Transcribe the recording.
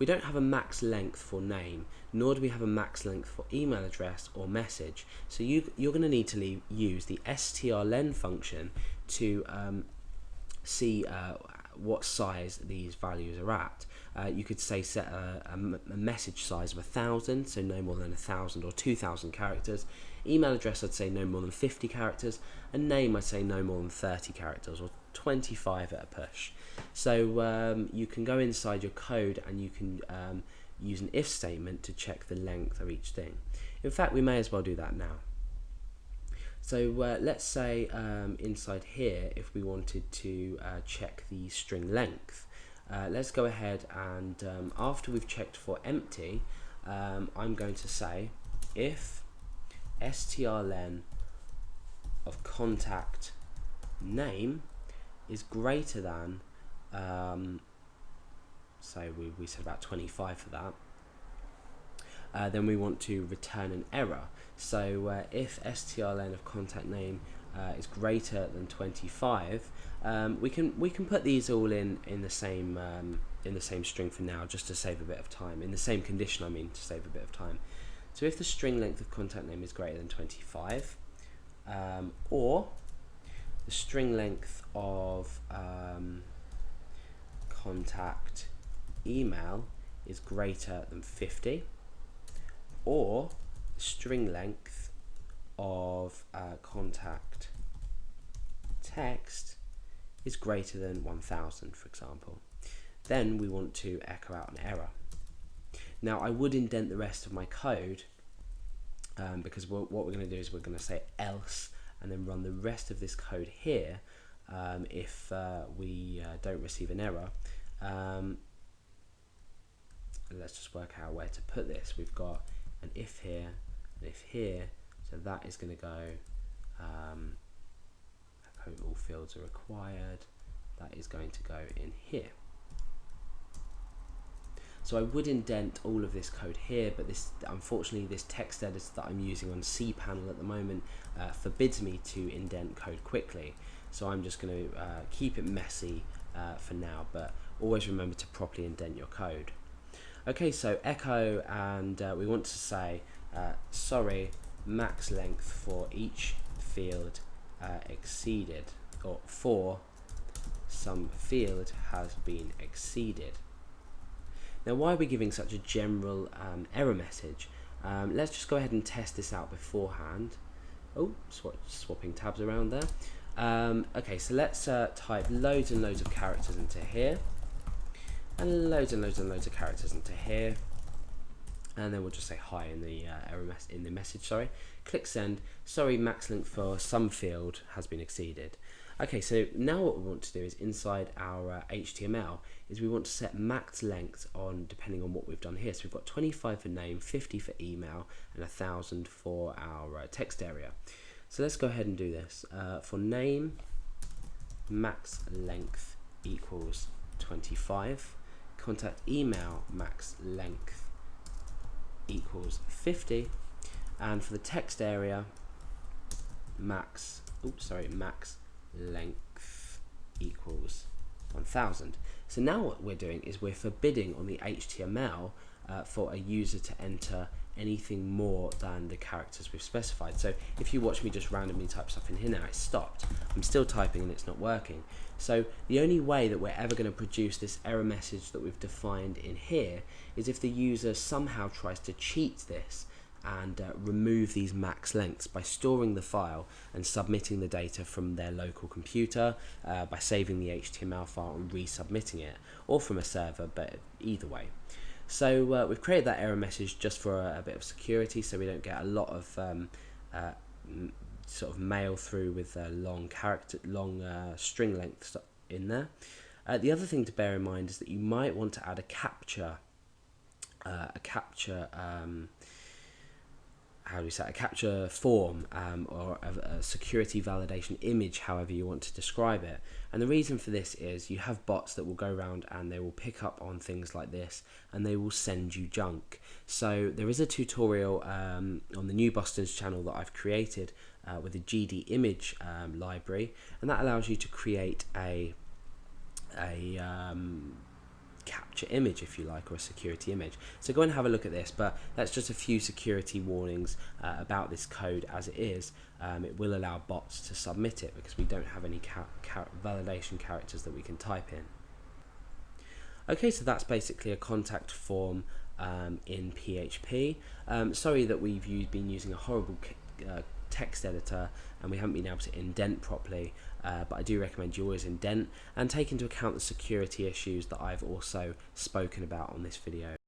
we don't have a max length for name, nor do we have a max length for email address or message. So you're going to need to use the strlen function to see what size these values are at. You could say set a message size of 1,000, so no more than 1,000 or 2,000 characters. Email address I'd say no more than 50 characters, and name I'd say no more than 30 characters or 25 at a push. So you can go inside your code and you can use an if statement to check the length of each thing. In fact, we may as well do that now. So let's say inside here, if we wanted to check the string length, let's go ahead and after we've checked for empty, I'm going to say if strlen of contact name is greater than, so we said about 25 for that, then we want to return an error. So if strlen of contact name is greater than 25, we can put these all in the same string for now, just to save a bit of time. In the same condition, I mean, to save a bit of time. So if the string length of contact name is greater than 25, or the string length of contact email is greater than 50, or string length of contact text is greater than 1,000, for example, then we want to echo out an error. Now I would indent the rest of my code because what we're going to do is we're going to say else and then run the rest of this code here if we don't receive an error. Let's just work out where to put this. We've got an if here, an if here, so that is going to go all fields are required, that is going to go in here. So I would indent all of this code here, but unfortunately this text editor that I'm using on cPanel at the moment forbids me to indent code quickly. So I'm just going to keep it messy for now, but always remember to properly indent your code. Okay, so echo, and we want to say, sorry, max length for each field exceeded, or for some field has been exceeded. Now, why are we giving such a general error message? Let's just go ahead and test this out beforehand. Oh, swapping tabs around there. Okay, so let's type loads and loads of characters into here, and loads and loads and loads of characters into here, and then we'll just say hi in the message. Sorry. Click send. Sorry, max length for some field has been exceeded. Okay, so now what we want to do is inside our HTML is we want to set max length on depending on what we've done here. So we've got 25 for name, 50 for email, and 1,000 for our text area. So let's go ahead and do this. For name, max length equals 25. Contact email, max length equals 50. And for the text area, max length equals 1,000. So now what we're doing is we're forbidding on the HTML for a user to enter anything more than the characters we've specified. So if you watch me just randomly type stuff in here now, it's stopped. I'm still typing and it's not working. So the only way that we're ever going to produce this error message that we've defined in here is if the user somehow tries to cheat this and remove these max lengths by storing the file and submitting the data from their local computer, by saving the HTML file and resubmitting it, or from a server, but either way. So we've created that error message just for a bit of security, so we don't get a lot of sort of mail through with long string lengths in there. The other thing to bear in mind is that you might want to add a capture form or a security validation image, however you want to describe it. And the reason for this is you have bots that will go around and they will pick up on things like this and they will send you junk. So there is a tutorial on the New Boston's channel that I've created with a GD image library, and that allows you to create a capture image, if you like, or a security image. So go and have a look at this, but that's just a few security warnings about this code as it is. It will allow bots to submit it because we don't have any validation characters that we can type in. Okay, so that's basically a contact form in PHP. Sorry that we've been using a horrible text editor and we haven't been able to indent properly, but I do recommend you always indent and take into account the security issues that I've also spoken about on this video.